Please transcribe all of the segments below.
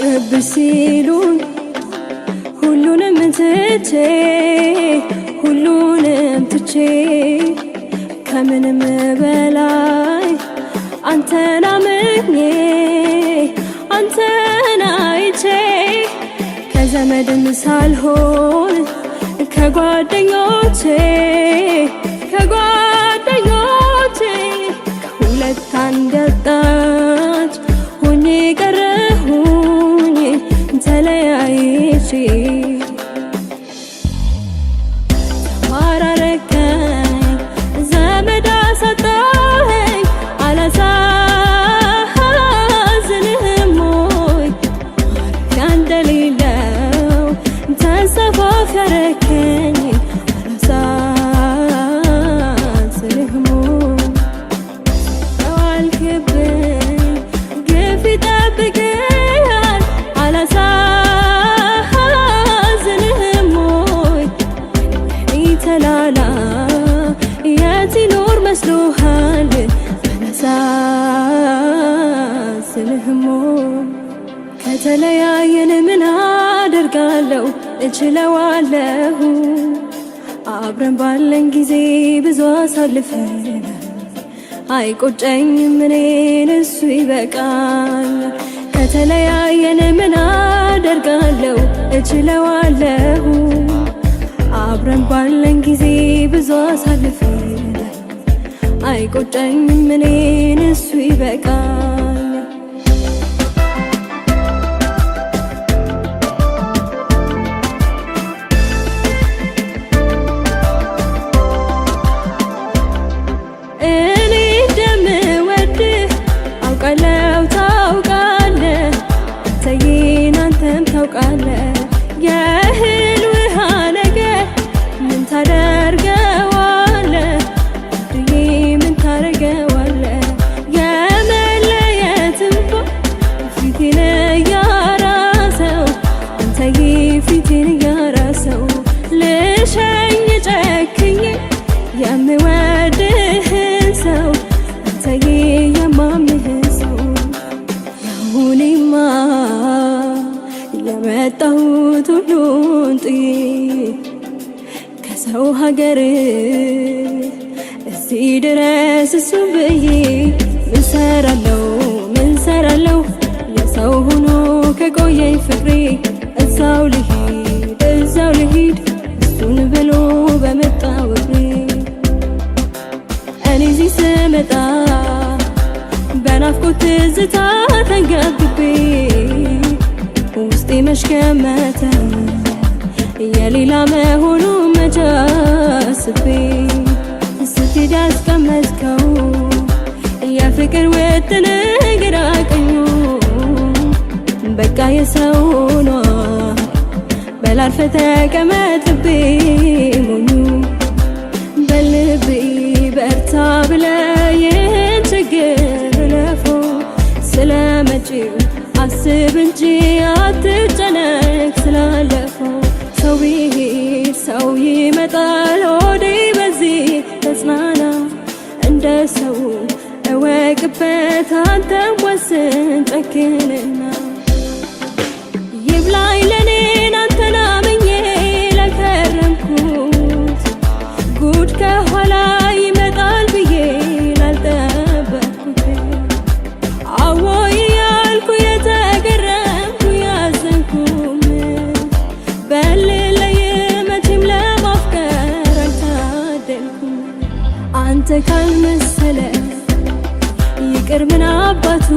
ቅብሲሉን ሁሉንም ትቼ ሁሉንም ትቼ ከምንም በላይ አንተን አምኜ አንተን አይቼ ከዘመድም ሳልሆን ከጓደኞቼ ከሁለት አንገጣች ሆኜ ቀረሁኝ ተለያይቼ ተማራረከኝ ዘመድ አሳጣኸኝ አላሳዝንህም ወይ ማረፊያ እንደሌለው ተንሰፋፊ ያረከኝ አላሳዝንህም ተዋልክብኝ ግፍ ይጠብቅሃል አላሳዝንህም ወይ ተላላ የት ይኖር መስሎሃል አላሳዝንህም ከተለያየን ምን አደርጋለሁ እችለዋለሁ አብረን ባለን ጊዜ ብዙ አሳልፈን አይቆጨኝም እኔን እሱ ይበቃል ከተለያየን ምን አደርጋለሁ እችለዋለሁ አብረን ባለን ጊዜ ብዙ አሳልፈን አይቆጨኝም እኔን እሱ ይበቃል እኔ እንደምወድህ አውቃለሁ ታውቃለህ አንተዬን አንተም ታውቃለህ የእህል ውሃ ነገር ምን ታደርገዋለህ ውድዬ ምን ታደርገዋለህ የመለየት እንባ ፊቴን እያራሰው አንተዬ ፊቴን እያራሰው ልሸኝ ጨክኜ የምወድህን ሰው አንተዬ የማምንህን ሰው ያሁኔማ የመጣሁት ሁሉን ጥዬ ከሰው ሀገር እዚህ ድረስ እሱን ብዬ ምን ሰራለሁ የሰው ሆኖ ከቆየኝ ፍቅሬ እዛው ልሂድ እሱን ብሎ በመጣው እግሬ እኔ እዚህ ስመጣ በናፍቆት ትዝታ ተንገብግቤ ውስጤ መሽከመተ የሌላ መሆኑ መቼ አስቤ ስትሄድ ያስቀመጥከው የፍቅር ውጥን ግራ ቀኙ በቃ የሰው ሆኗል በላልፈ ተቀመጥ ልቤ ሞኙ በልቤ በርታ ብለህ ይህን ችግር ለፈው ስለመጪው አስብ እንጂ አትጨነቅ ስላለፈው ሰው ቢሄድ ሰው ይመጣል ሆዴ በዚህ ተጽናና እንደ ሰው እወቅበት አንተም ወስን ጨክንና ይብላኝ ለኔን አንተን አምኜ ለከረምኩት ጉድ ከኋላ ይመጣል ብዬ ላልጠበቅኩት አዎይ ያልኩ የተገረምኩ ያዘንኩም በልለይ መቼም ለማፍቀር አልታደልኩም አንተ ካልመሰለ ይቅር ምን አባቱ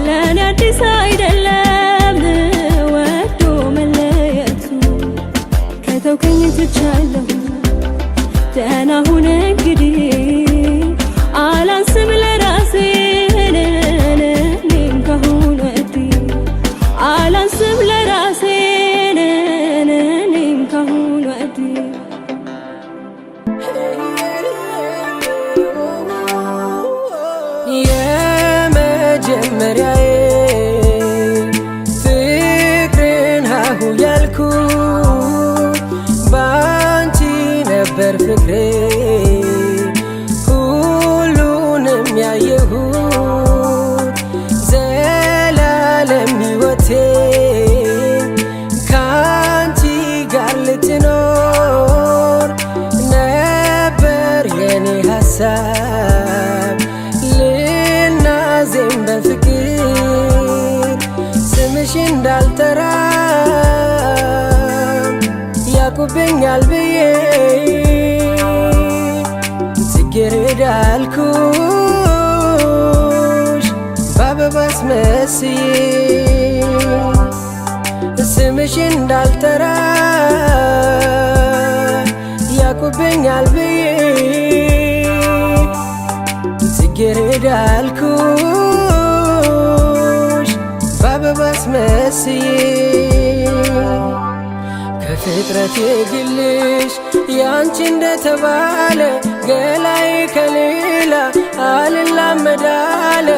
ለእኔ አዲስ አይደለም ወዶ መለየቱ ከተውከኝ ትቻለሁ ደህና ሁን እንግዲህ አላንስም ለራሴ እኔም ካሁን ወዲህ አላንስም ለራሴ እኔም ካሁን ወዲህ የመጀመሪያዬ ፍቅርን ሀሁ ያልኩት ባንቺ ነበር ፍቅሬ ሁሉንም ያየሁት ዘላለም ሐሳብ ልናዜም በፍቅር ስምሽ እንዳልጠራ ያቁብኛል ብዬ ጽጌረዳ አልኩሽ በአበባ አስመስዬ ስምሽ እንዳልጠራ ያቁብኛል ብዬ ጽጌረዳ አልኩሽ በአበባ አስመስዬ ከፍጥረት የግልሽ ያንቺ እንደተባለ ገላይ ከሌላ አልላመዳለ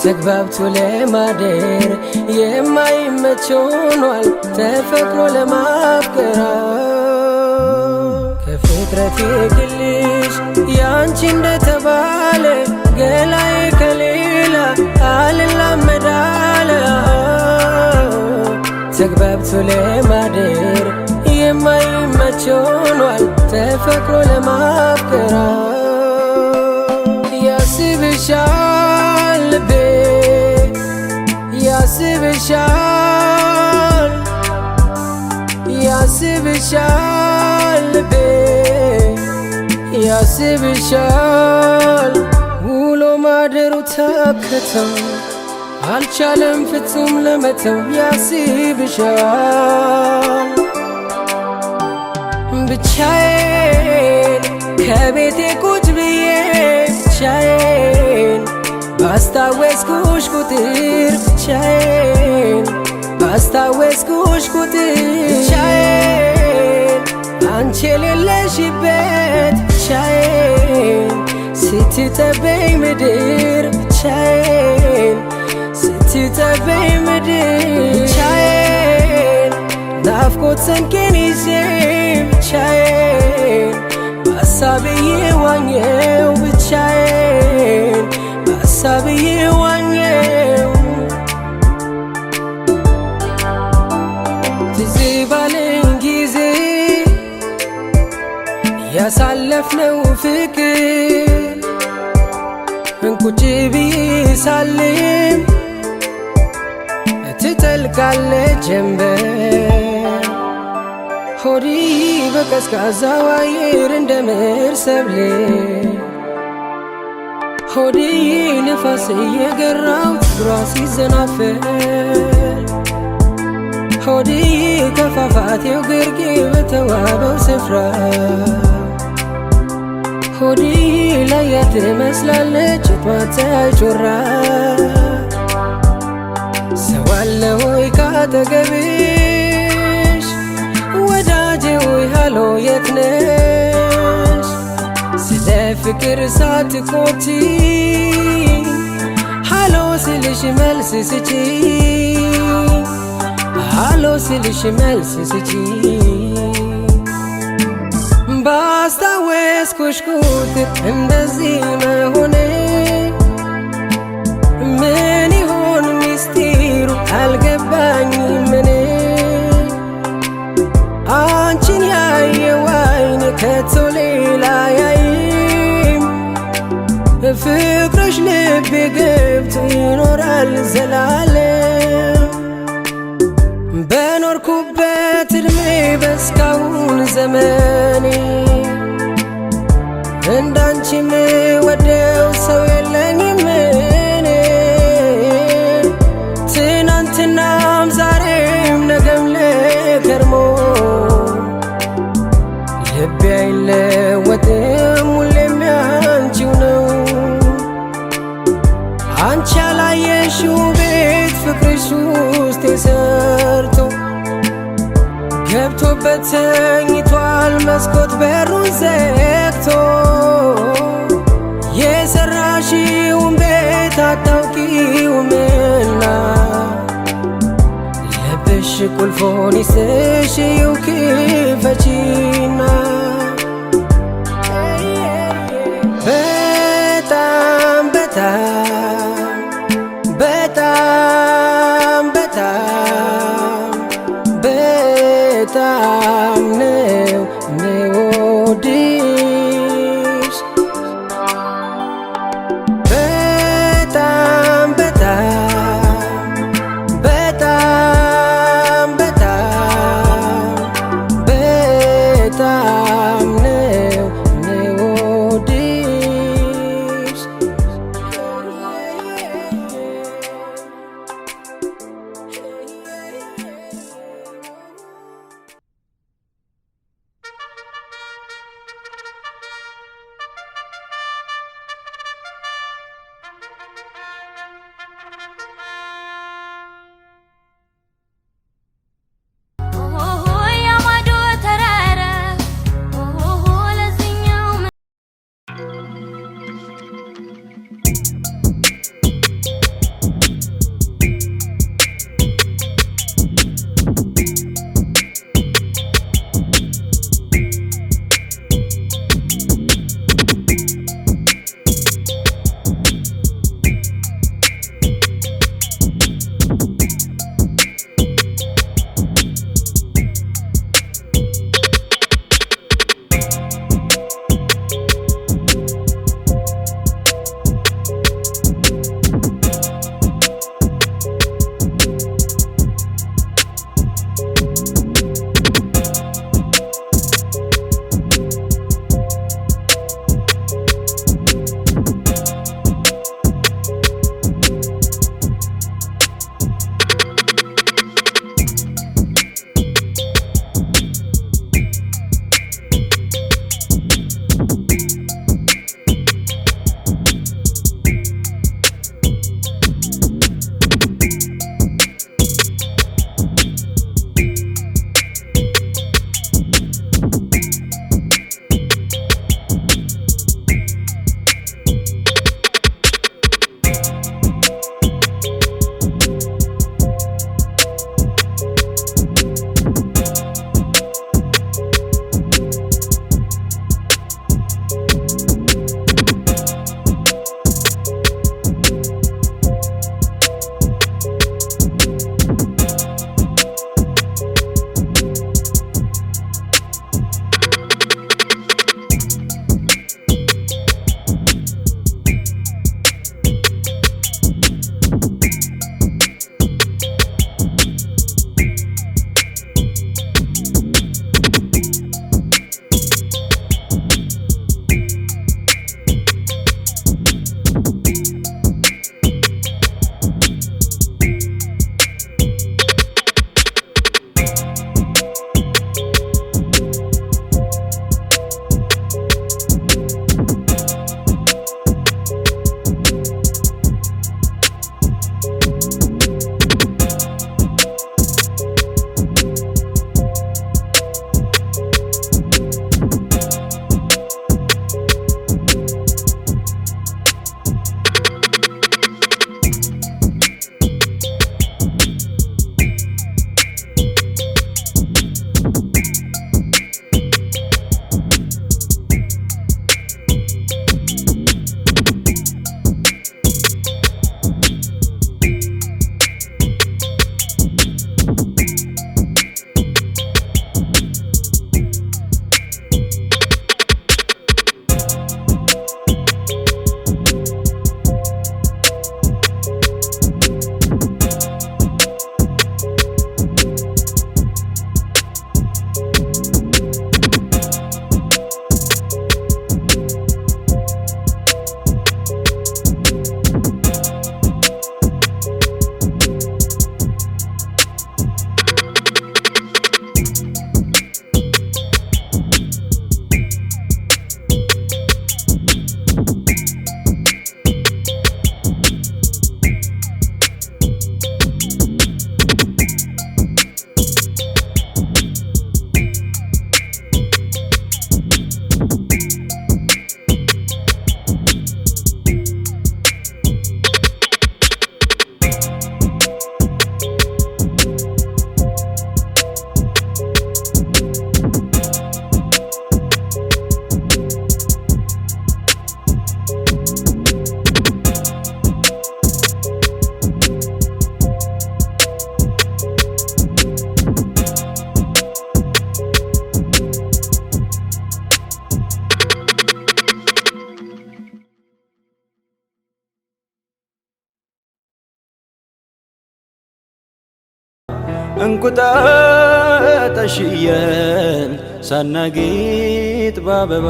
ተግባብቶ ለማደር የማይመች ሆኗል ተፈቅሮ ለማፍቀር ከፍጥረት የግልሽ ያንቺ እንደተባለ ገላይ ከሌላ አልላመዳለ ተግባብቶ ለማደር የማይመች ሆኗል ተፈቅሮ ለማፍቀር ያስብሻል ልቤ ያስብሻል ያስብሻል ልቤ ያስብሻል ውሎ ማደሩ ታከተው አልቻለም ፍጹም ለመተው ያስብሻል ብቻዬን ከቤቴ ቁጭ ብዬ ብቻዬን ባስታወስኩሽ ቁጥር ብቻዬን ባስታወስኩሽ ቁጥር ብቻዬን አንቺ የሌለሽበት ብቻዬን ስትጠበኝ ምድር ብቻዬን ስትጠበኝ ምድር ብቻዬን ናፍቆት ሰንቄን ይዤ ብቻዬን በሐሳብዬ ዋኘው ብቻዬን በሐሳብዬ ዋኘው ትዝ ባለኝ ጊዜ ያሳለፍነው ፍቅር እንቁጭ ብዬ ሳልም ትጠልቃለች ጀንበር ሆዲ በቀዝቃዛው አየር እንደምር ሰብሌ ሆዲ ንፋስ እየገራው ትግሯ ሲዘናፈር ሆዲ ከፏፏቴው ግርጌ በተዋበው ስፍራ ሆዲ ላይ ትመስላለች የጧት ፀሐይ ጮራ ሰው አለ ወይ ካጠገብሽ ወዳጄ ወይ ሃሎ የት ነሽ ስለ ፍቅር ሳትቆጪ ሃሎ ስልሽ መልስ ስጪ ሃሎ ስልሽ መልስ ስጪ ባስታወስኩሽ ቁጥር እንደዚህ መሆኔ ምን ይሆን ሚስጢሩ አልገባኝም እኔ አንቺን ያየው አይኔ ከቶ ሌላ ያይም ፍቅርሽ ልቤ ገብቶ ይኖራል ዘላለም በኖርኩበት እድሜ በስካሁን ዘመኔ እንዳንቺ ምወደው ሰው የለኝም እኔ ትናንትናም ዛሬም ነገም ለከርሞ ልቤ አይለወጥም ሁሌም ያንቺው ነው አንቺ ያላየሽው ቤት ፍቅርሽ ውስጥ ሰርቶ ገብቶበት ተኝቷል መስኮት በሩን ዘግቶ የሰራሽውን ቤት አታውቂውምና ልብሽ ቁልፎን ይስሽው ክፈቺና በጣም በጣም በጣም ነው ምወድሽ እንቁጣጣሽየን ሳናጌጥ ባበባ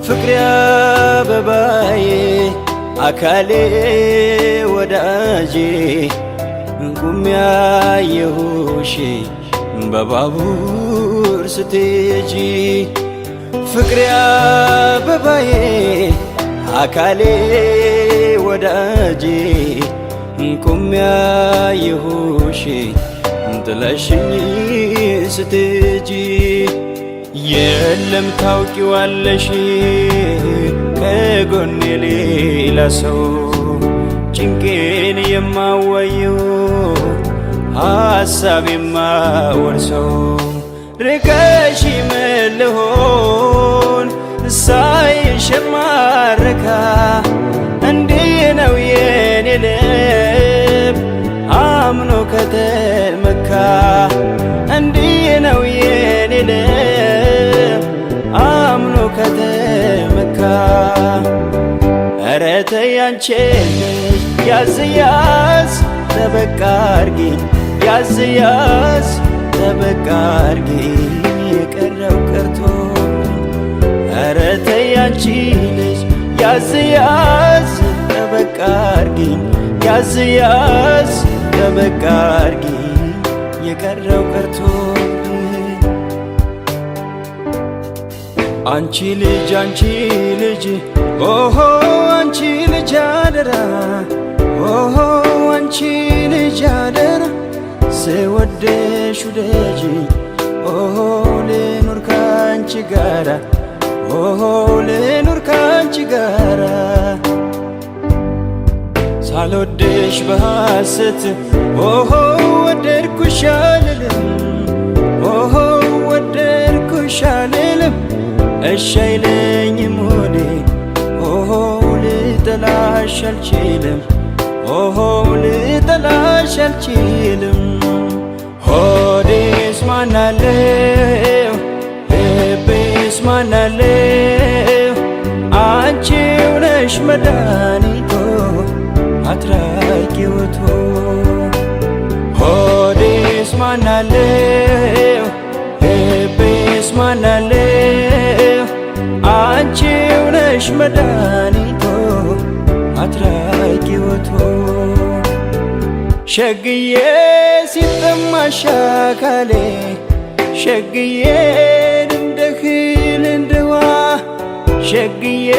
ፍቅሬ አበባዬ አካሌ ወዳጄ ቁሜ አየሁሽ በባቡር ስትሄጂ ፍቅሬ አበባዬ አካሌ ወዳጄ ቁሜ አየሁሽ ጥለሽኝ ስትሄጂ የለም ታውቂዋለሽ ከጎኔ ሌላ ሰው ጭንቄን የማዋየው ሐሳብ የማወርሰው ርቀሽ ምን ልሆን ሳይሽ የማረካ እንዲህ ነው የኔ ልብ አምኖ ከተመካ እንዲህ ነው የኔ ልብ አምኖ ከተመካ ኧረ ተይ አንቺ ልጅ ያዝ ያዝ ጠበቅ አርጊኝ ያዝ ያዝ ጠበቅ አርጊኝ የቀረው ቀርቶ ኧረ ተይ አንቺ ልጅ ያዝ ያዝ ጠበቅ አርጊኝ ያዝ ያዝ ጠበቅ አርጊኝ የቀረው ቀርቶ አንቺ ልጅ ኦሆ አንቺ ልጅ አደራ ኦሆ አንቺ ልጅ አደራ ስወደሽ ውደጂ ኦሆ ልኑር ካንቺ ጋራ ኦሆ ልኑር ካንቺ ጋራ ሳልወደሽ በሐሰት ኦሆ ወደድኩሽ አልልም ኦሆ ወደድኩሽ አልልም እሺ አይለኝም ሆዴ ኦሆ ልጠላሽ አልችልም ኦሆ ልጠላሽ አልችልም ሆዴስ ማናለው ልቤስ ማናለው አንቺው ነሽ መድኃኒቶ አትራቂውቶ ሆዴስ ማናለው ልቤስ ማናለው አንቺው ነሽ መድኃኒቶ አትራቂውቶ ሸግዬ ሲጠማሽ አካሌ ሸግዬ እንደ እህል እንደ ውሃ ሸግዬ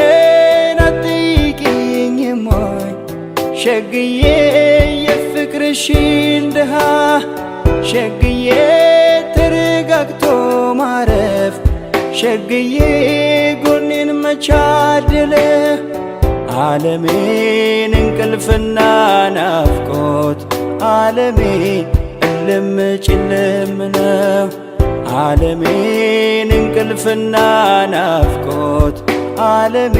አትጠይቂኝም ወይ ሸግዬ የፍቅርሽን ድሃ ሸግዬ ተረጋግቶ ማረፍ ሸግዬ ጎኔን መቻደለ ዓለሜን እንቅልፍና ናፍቆት ዓለሜ እልም ጭልም ነው ዓለሜን እንቅልፍና ናፍቆት ዓለሜ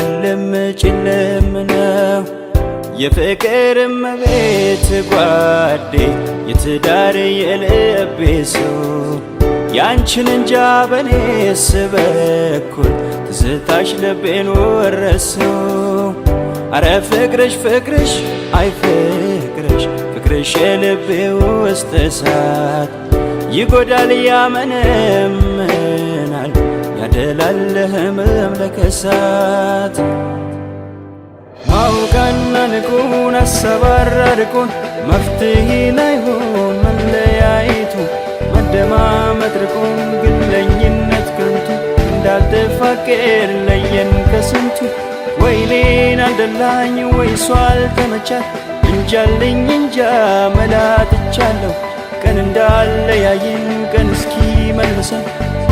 እልም ጭልም ነው የፍቅር እመቤት ጓዴ የትዳር የልቤ ሰው ያንቺን እንጃ በኔስ በኩል ትዝታሽ ልቤን ወረሰው አረ ፍቅርሽ ፍቅርሽ አይ ፍቅርሽ ፍቅርሽ የልቤ ውስጥ እሳት ይጎዳል ያመነምናል ያደላል ህመም ለከሳት ማውቃና ንቁን አሰባራርቁን መፍትሄ ላይሆን መለያየቱ መደማመጥ ርቁን ግለኝነት ከንቱ እንዳልተፋቀር ለየን ከስንቱ ወይኔን አልደላኝ ወይሷ አልተመቻት እንጃልኝ እንጃ መላትቻለሁ ቀን እንዳለያየን ቀን እስኪ መልሰን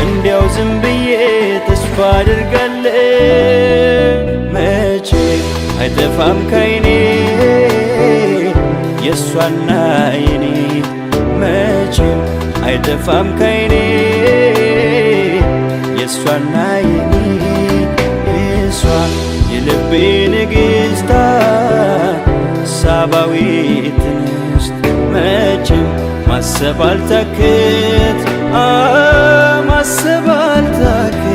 እንዲያው ዝም ብዬ ተስፋ አድርጋለሁ መቼ አይጠፋም ከይኔ የሷና የኔ መቼም አይጠፋም ከይኔ የሷና የኔ እሷ የልቤ ንግሥት ሳባዊት እንስት መቼም ማሰብ አልታክት ማሰብ አልታክት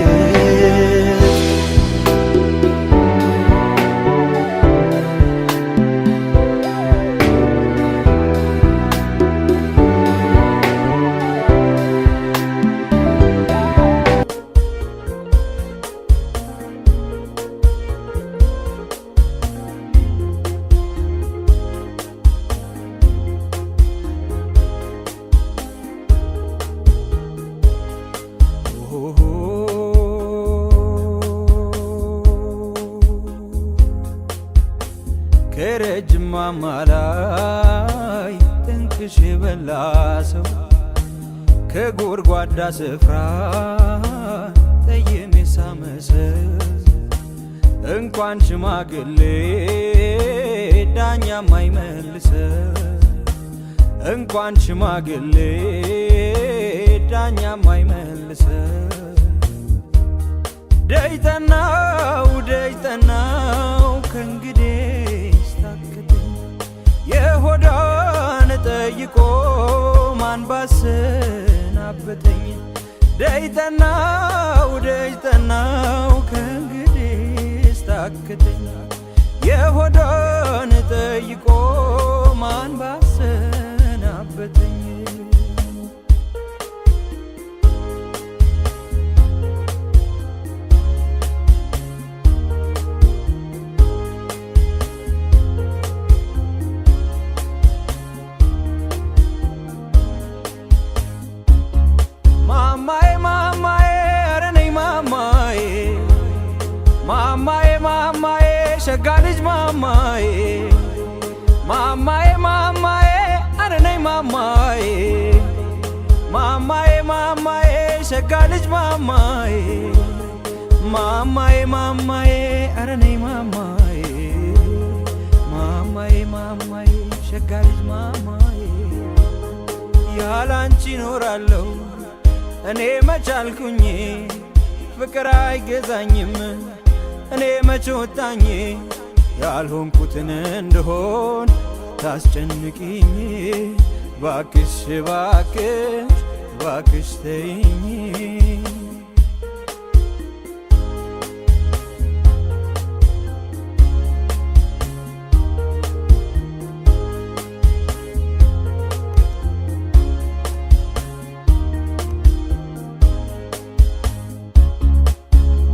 ማማ ላይ ጥንቅሽ የበላ ሰው ከጎድጓዳ ስፍራ ጠየም የሳመሰው እንኳን ሽማግሌ ዳኛ ማይመልሰው እንኳን ሽማግሌ ዳኛ ማይመልሰው ደይጠናው ከእንግዲህ ስታክተኝ የሆዳን ጠይቆ ማን ባሰናበተኝ ደይጠናው ከእንግዲህ ስታክተኝ የሆዳን ጠይቆ ማን ባሰናበተኝ ሸጋ ልጅ ማማዬ አረ ነይ ማማዬ ሸጋ ልጅ ማማዬ አረ ነይ ማማዬ ሸጋ ልጅ ማማዬ ያላንቺ ኖራለሁ እኔ መቻልኩኝ ፍቅር አይገዛኝም እኔ መች ወጣኝ ያልሆንኩትን እንደሆን ታስጨንቂኝ ባክሽ ተይኝ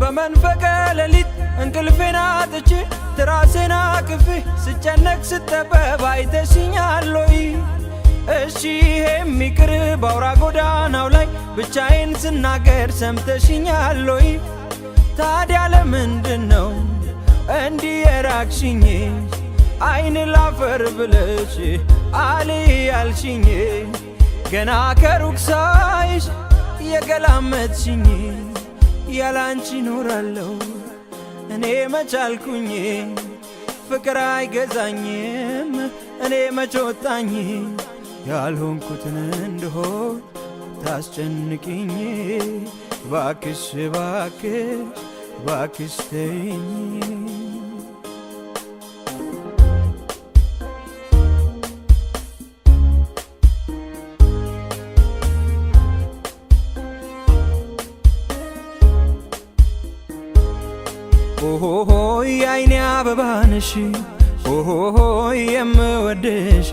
በመንፈቀ ሌሊት እንቅልፌን አጥቼ ትራሴን አቅፌ ስጨነቅ ስጠበብ አይተሽኛል ወይ? እሺ ይሄም ይቅር ባውራ ጎዳናው ላይ ብቻዬን ስናገር ሰምተሽኛል ወይ? ታዲያ ለምንድነው እንዲህ የራቅሽኝ? አይን ላፈር ብለሽ አልይ ያልሽኝ ገና ከሩቅ ሳይሽ የገላመጥሽኝ ያላንቺ ኖራለሁ እኔ መቻልኩኝ ፍቅር አይገዛኝም እኔ መች ወጣኝ ያልሆንኩትን እንደሆን ታስጨንቂኝ ባክሽ ተይኝ ኦሆሆይ አይኔ አበባ ነሽ ኦሆሆይ የምወድሽ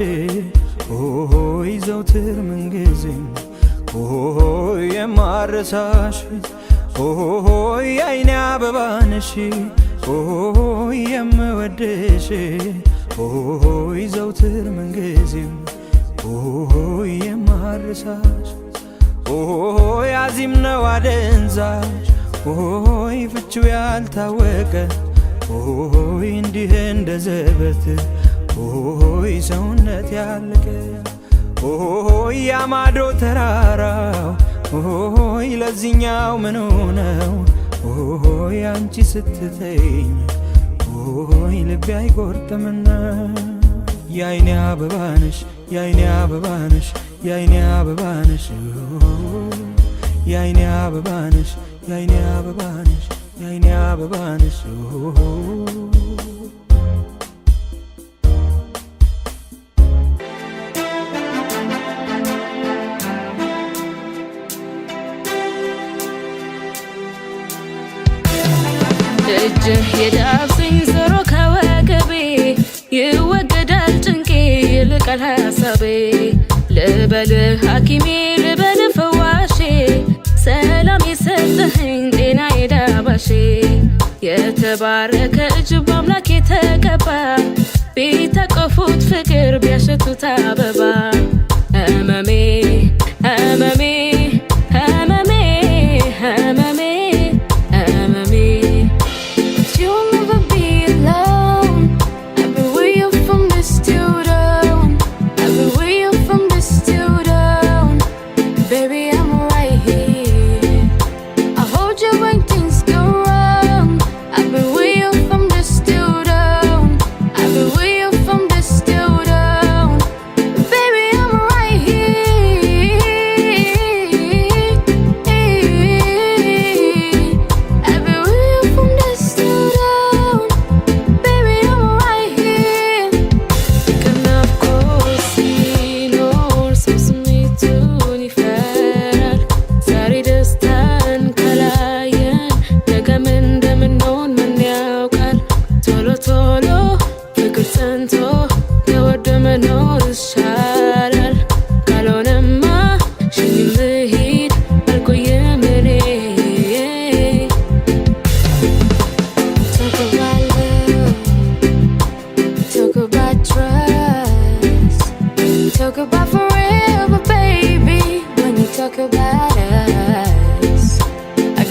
ኦሆሆይ ዘውትር ምንጊዜም ኦሆሆይ የማረሳሽ ኦሆሆይ አይኔ አበባ ነሽ ኦሆሆይ የምወድሽ ኦሆሆይ ዘውትር ምንጊዜም ኦሆሆይ የማረሳሽ ኦሆሆይ አዚም ነው አደንዛዥ ኦሆይ ፍቺው ያልታወቀ ኦሆይ እንዲህ እንደ ዘበት ኦሆይ ሰውነት ያለቀ ኦሆይ ያማዶ ተራራው ኦሆይ ለዚህኛው ምኑ ነው ኦሆይ አንቺ ስትተይኝ ኦሆይ ልቤ አይቆርጥምና የአይኔ አበባ ነሽ የአይኔ አበባ ነሽ የአይኔ አበባ ነሽ የአይኔ አበባ ነሽ የአይኔ አበባ ነሽ የአይኔ አበባ ነሽ እጅህ የዳብሰኝ ዞሮ ከወገቤ ይወገዳል ጭንቄ ይልቃል ሀሳቤ ልበልህ ሐኪሜ ልበልህ ፈዋሼ ሰላም የሰጠኸኝ ጤና የዳባሼ የተባረከ እጅ በአምላክ የተቀባ ቢታቀፉት ፍቅር ቢያሸቱት አበባ ህመሜ ህመሜ ህመሜ ህመሜ ህመሜ You'll never be alone. I've been waiting from this to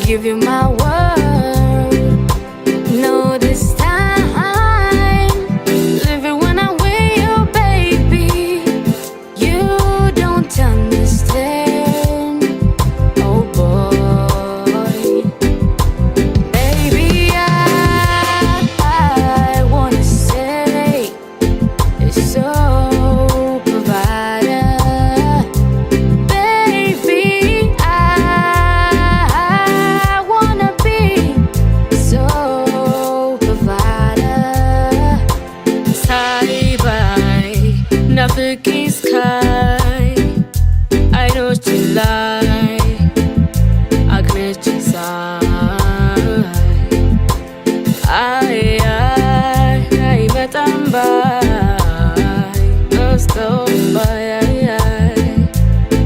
give you my word. No, this time, live it when I'm with you, baby. You don't understand, oh boy. Baby, I wanna say it's so provider. Baby, I wanna be so provider. Side by nothing sky. I know you lie. Agnes side. I met them by. No stone by.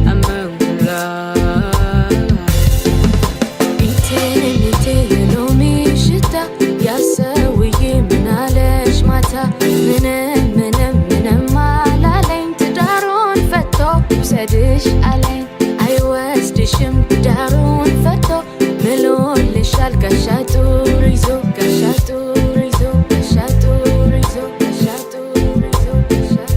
I'm a lie. Eternity, you know me, shita. Yes, we minalesh mata. Minem, malalain to daron feto. Sedish alain. I was dishim daron feto. Melon lishal gashatu rizo, gashatu rizo, gashatu rizo, gashatu rizo, gashatu.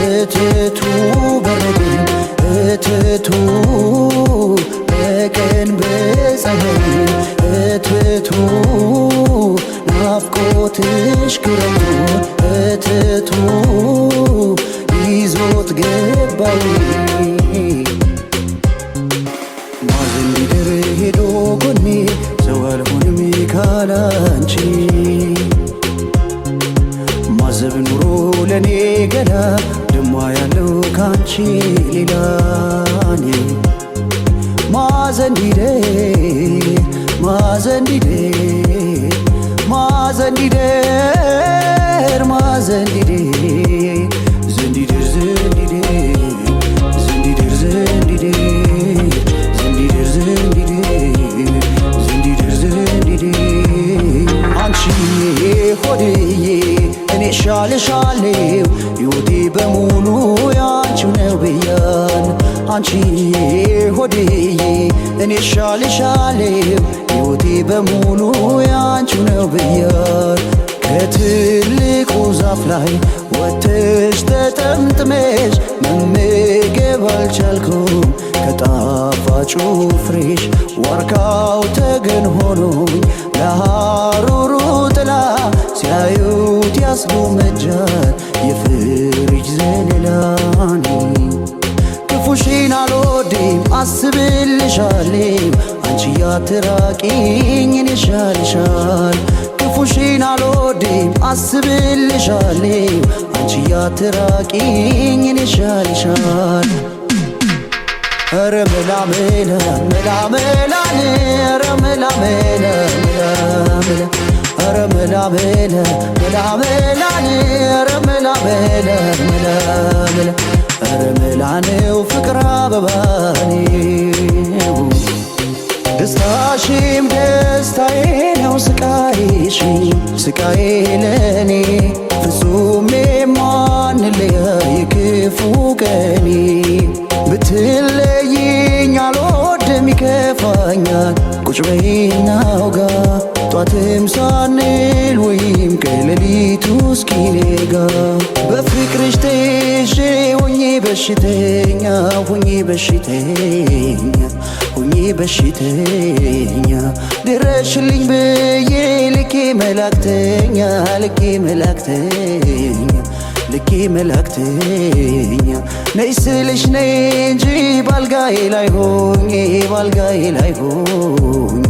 እትቱ በረድን እትቱ በቀን በፀሐይ እትቱ ናፍቆትሽ ክረምቱ እትቱ ይዞት ገባዊ ማዘን ቢደር ሄዶ ጎኔ ሰው አልሆንም ካላንቺ ማዘብ ኑሮ ለኔ ገና ደሞ ያለው ካንቺ ሌላኔ ማዘንዲዴ ማዘንዲዴ ማዘንዲዴር ማዘንዲዴ ዘንዲዴር ዘንዲዴ ዘንዲዴር ዘንዲዴ ዘንዲዴር ዘንዲዴ ዘንዲዴር ዘንዲዴ አንቺ ሆዴዬ እኔ ሻልሻለው ሕይወቴ በሙሉ ያንቺው ነው ብያን አንቺዬ ሆዴዬ እኔ ሻልሻለው ሕይወቴ በሙሉ ያንቺው ነው ብያን ከትልቁ ዛፍ ላይ ወጥተሽ ተጠምጥመሽ መመገብ አልቻልኩም ከጣፋጩ ፍሬሽ ዋርካው ተገን ሆኖኝ ለሐሩሩ ጥላ ሲያዩት ያስጎመጃል የፍሪጅ ዘለላኔ ክፉሽን አልወድም አስብልሻለሁ አንቺ ያትራቂኝ እኔ ሻልሻል ክፉሽን አልወድም አስብልሻለሁ አንቺ ያትራቂኝ እኔ ሻልሻል ኧረ መላ መላ መላ መላ ኧረ መላ መላ መላ መላ ኧረ መላ መላ መላ መላ ኧረ መላ መላ መላ መላ ኧረ መላ ነው ፍቅር አበባኔ ደስታሽም ደስታዬ ነው ስቃይሽም ስቃዬ ለኔ ፍጹም የማንለያይ ክፉ ቀኔ ብትለይኝ አልወድም ይከፋኛል ቁጭ በይና አውጋ ጧትም ሳንል ወይም ከሌሊቱ እስኪነጋ በፍቅርሽ ተይዤ ሆኜ በሽተኛ ሆኜ በሽተኛ ሆኜ በሽተኛ ድረሽልኝ ብዬ ልኬ መላክተኛ ልኬ መላክተኛ ልኬ መላክተኛ ነይ ስልሽ ነይ እንጂ ባልጋዬ ላይ ሆኜ ባልጋዬ ላይ ሆኜ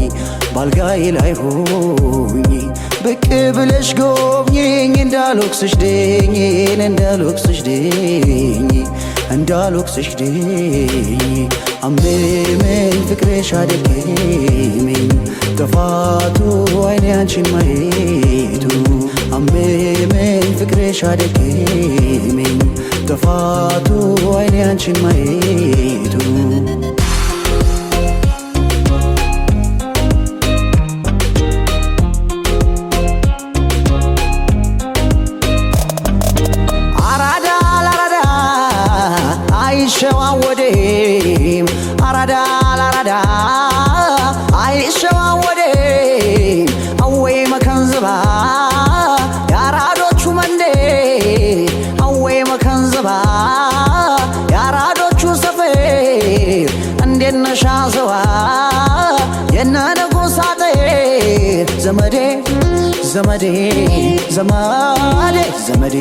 ባልጋዬ ላይ ሆኜ ብቅ ብለሽ ጎብኚኝ እንዳልወቅስሽ ደኝ እንዳልወቅስሽ ደኝ እንዳልወቅስሽ ደኝ አመመኝ ፍቅርሽ አደከመኝ ጥፋቱ አይኔ አንቺን ማየቱ አመመኝ ፍቅርሽ አደከመኝ ጥፋቱ አይኔ አንቺን ማየቱ አይሸዋወዴም አራዳ ላራዳ አይሸዋወዴም አወይ መከንዝባ ያራዶቹ መንዴ አወይ መከንዝባ ያራዶቹ ሰፌር እንዴት ነሽ አዘዋ የነ ንጉሳጤ ዘመዴ ዘመዴ ዘመዴ ዘመዴ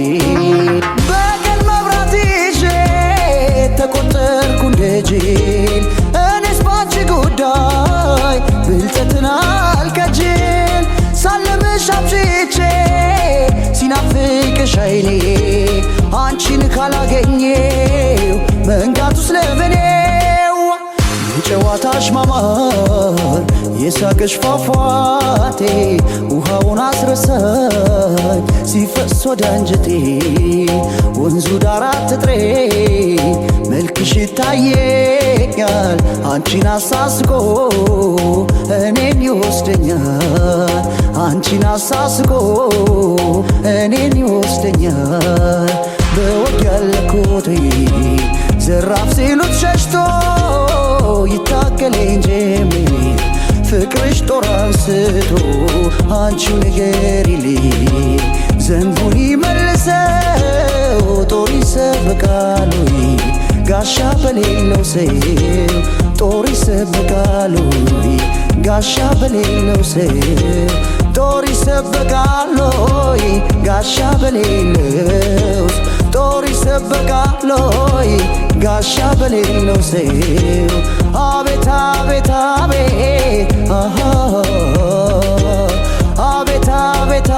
በቀን መብራት ይዤ ተቆጠርኩ እንደ ጅል እኔስ ባንቺ ጉዳይ ብልጠትን አልከጅል ሳለምሽ አምሽቼ ሲናፍቅሽ አይኔ አንቺን ካላገኘው መንጋቱስ ለምኔው የጨዋታሽ ማማር የሳቅሽ ፏፏቴ ውሃውን አስረሳኝ ሲፈስ ወደ አንጀቴ ወንዙ ዳር አትጥሬ መልክሽ ይታየኛል አንቺን አሳስቆ እኔን ይወስደኛል አንቺን አሳስቆ እኔን ይወስደኛል በወግ ያለኮቴ ዘራፍ ሲሉት ሸሽቶ ይታገለኝ ጀሜር ፍቅርሽ ጦር አንስቶ አንቺው ንገሪልኝ ዘንቡን ይመልሰው ጦር ይሰበቃል ወይ ጋሻ በሌለው ሰው ጦር ይሰበቃል ወይ ጋሻ በሌለው ሰው ጦር ይሰበቃል ወይ ጋሻ በሌለው ጦር ይሰበቃል ወይ ጋሻ በሌለው ሰው አቤት አቤት አቤት አቤት አቤት